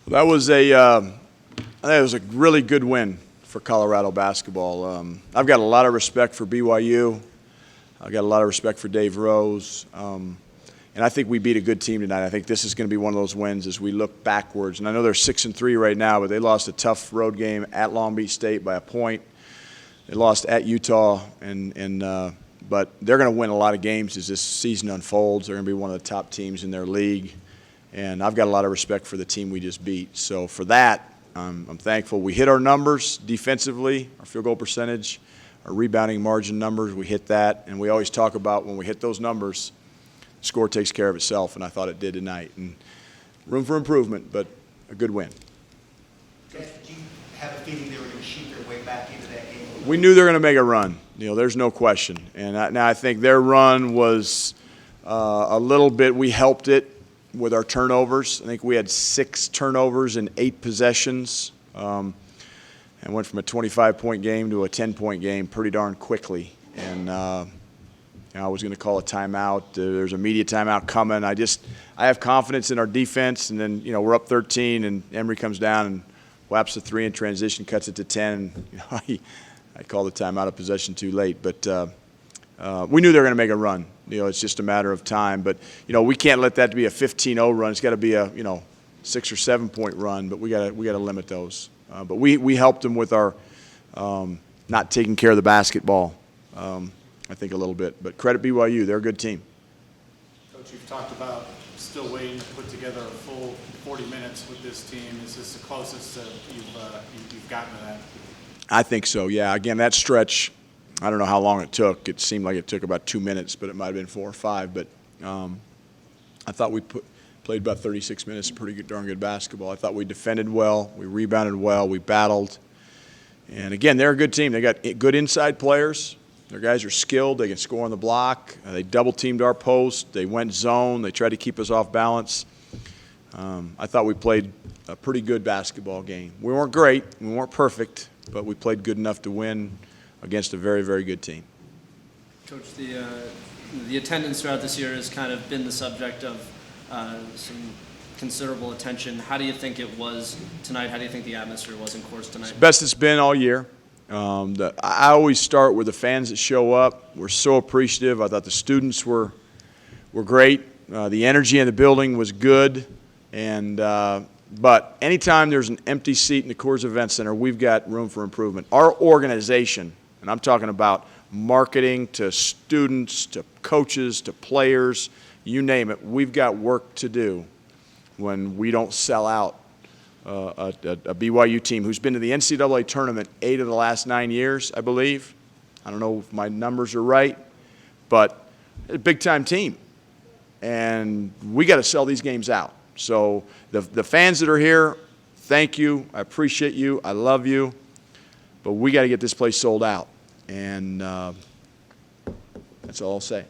That was I think it was a really good win for Colorado basketball. I've got a lot of respect for BYU. I've got a lot of respect for Dave Rose. And I think we beat a good team tonight. I think this is going to be one of those wins as we look backwards. And I know they're 6-3 right now, but they lost a tough road game at Long Beach State by a point. They lost at Utah, but they're going to win a lot of games as this season unfolds. They're going to be one of the top teams in their league. And I've got a lot of respect for the team we just beat. So for that, I'm thankful. We hit our numbers defensively, our field goal percentage, our rebounding margin numbers. We hit that. And we always talk about when we hit those numbers, the score takes care of itself, and I thought it did tonight. And room for improvement, but a good win. Did you have a feeling they were going to shoot their way back into that game? We knew they were going to make a run. There's no question. And now I think their run was a little bit, we helped it with our turnovers. I think we had 6 turnovers in 8 possessions and went from a 25-point game to a 10-point game pretty darn quickly. And I was going to call a timeout. There's a media timeout coming. I have confidence in our defense, and then we're up 13, and Emory comes down and whaps the 3 in transition, cuts it to 10. And, I called the timeout of possession too late, but we knew they were going to make a run. It's just a matter of time. But we can't let that be a 15-0 run. It's got to be a 6 or 7 point run. But we got to limit those. But we helped them with our not taking care of the basketball. I think a little bit. But credit BYU, they're a good team. Coach, you've talked about still waiting to put together a full 40 minutes with this team. Is this the closest you've gotten to that? I think so, yeah. Again, that stretch, I don't know how long it took. It seemed like it took about 2 minutes, but it might have been 4 or 5. But I thought we played about 36 minutes of pretty good, darn good basketball. I thought we defended well. We rebounded well. We battled. And, again, they're a good team. They got good inside players. Their guys are skilled. They can score on the block. They double-teamed our post. They went zone. They tried to keep us off balance. I thought we played a pretty good basketball game. We weren't great. We weren't perfect, but we played good enough to win against a very, very good team. Coach, the attendance throughout this year has kind of been the subject of some considerable attention. How do you think it was tonight? How do you think the atmosphere was in course tonight? It's the best it's been all year. I always start with the fans that show up. We're so appreciative. I thought the students were great. The energy in the building was good. But anytime there's an empty seat in the Coors Event Center, we've got room for improvement. Our organization, and I'm talking about marketing to students to coaches to players, you name it, we've got work to do when we don't sell out a BYU team who's been to the NCAA tournament 8 of the last 9 years, I believe. I don't know if my numbers are right, but it's a big-time team. And we got to sell these games out. So the fans that are here, thank you. I appreciate you. I love you. But we got to get this place sold out. And that's all I'll say.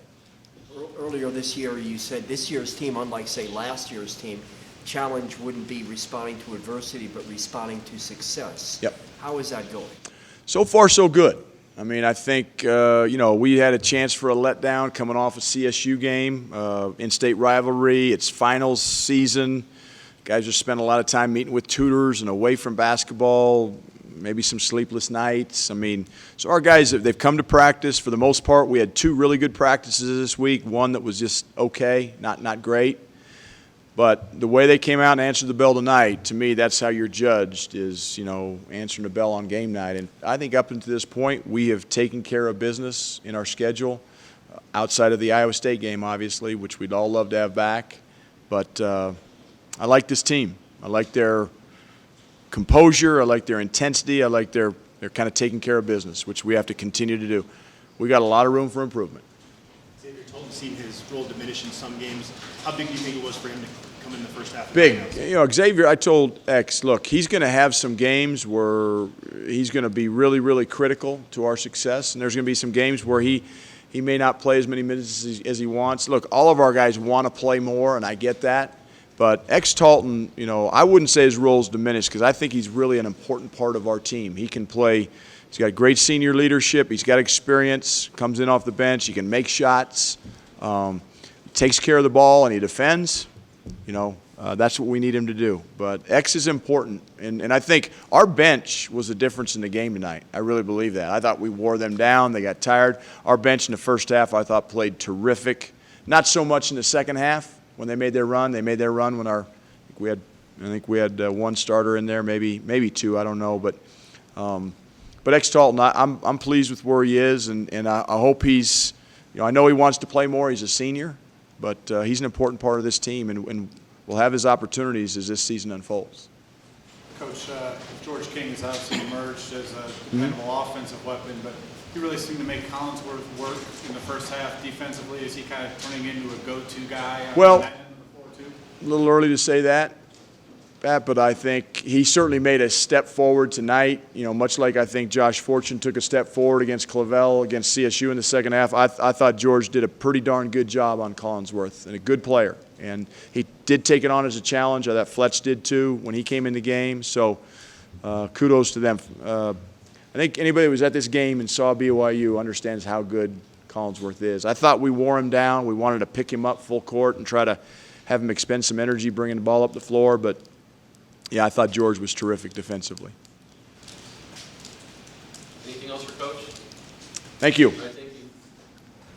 Earlier this year, you said this year's team, unlike, say, last year's team, challenge wouldn't be responding to adversity, but responding to success. Yep. How is that going? So far, so good. I mean, I think, we had a chance for a letdown coming off a CSU game, in-state rivalry. It's finals season. Guys are spending a lot of time meeting with tutors and away from basketball, maybe some sleepless nights. I mean, so our guys, they've come to practice. For the most part, we had 2 really good practices this week, one that was just okay, not great. But the way they came out and answered the bell tonight, to me, that's how you're judged is, answering the bell on game night. And I think up until this point, we have taken care of business in our schedule, outside of the Iowa State game, obviously, which we'd all love to have back. But I like this team. I like their composure. I like their intensity. I like they're kind of taking care of business, which we have to continue to do. We got a lot of room for improvement. Xavier Tolton's seen his role diminish in some games. How big do you think it was for him to come in the first half? Big. Xavier, I told X, look, he's going to have some games where he's going to be really, really critical to our success, and there's going to be some games where he may not play as many minutes as he wants. Look, all of our guys want to play more, and I get that. But X Talton, I wouldn't say his role's diminished because I think he's really an important part of our team. He can play. He's got great senior leadership. He's got experience, comes in off the bench. He can make shots, takes care of the ball, and he defends. That's what we need him to do. But X is important, and I think our bench was the difference in the game tonight. I really believe that. I thought we wore them down. They got tired. Our bench in the first half, I thought, played terrific. Not so much in the second half when they made their run. They made their run when I think we had one starter in there, maybe two. I don't know, but X Talton, I'm pleased with where he is, and I hope he's. I know he wants to play more. He's a senior, but he's an important part of this team, and we'll have his opportunities as this season unfolds. Coach, George King has obviously emerged as a dependable offensive weapon, but he really seemed to make Collinsworth work in the first half defensively. Is he kind of turning into a go-to guy on that end of the floor, too? A little early to say that, Pat, but I think he certainly made a step forward tonight. Much like I think Josh Fortune took a step forward against Clavel, against CSU in the second half. I thought George did a pretty darn good job on Collinsworth, and a good player. And he did take it on as a challenge. I thought Fletch did too when he came in the game. So kudos to them. I think anybody who was at this game and saw BYU understands how good Collinsworth is. I thought we wore him down. We wanted to pick him up full court and try to have him expend some energy bringing the ball up the floor. But, yeah, I thought George was terrific defensively. Anything else for Coach? Thank you. All right, thank you.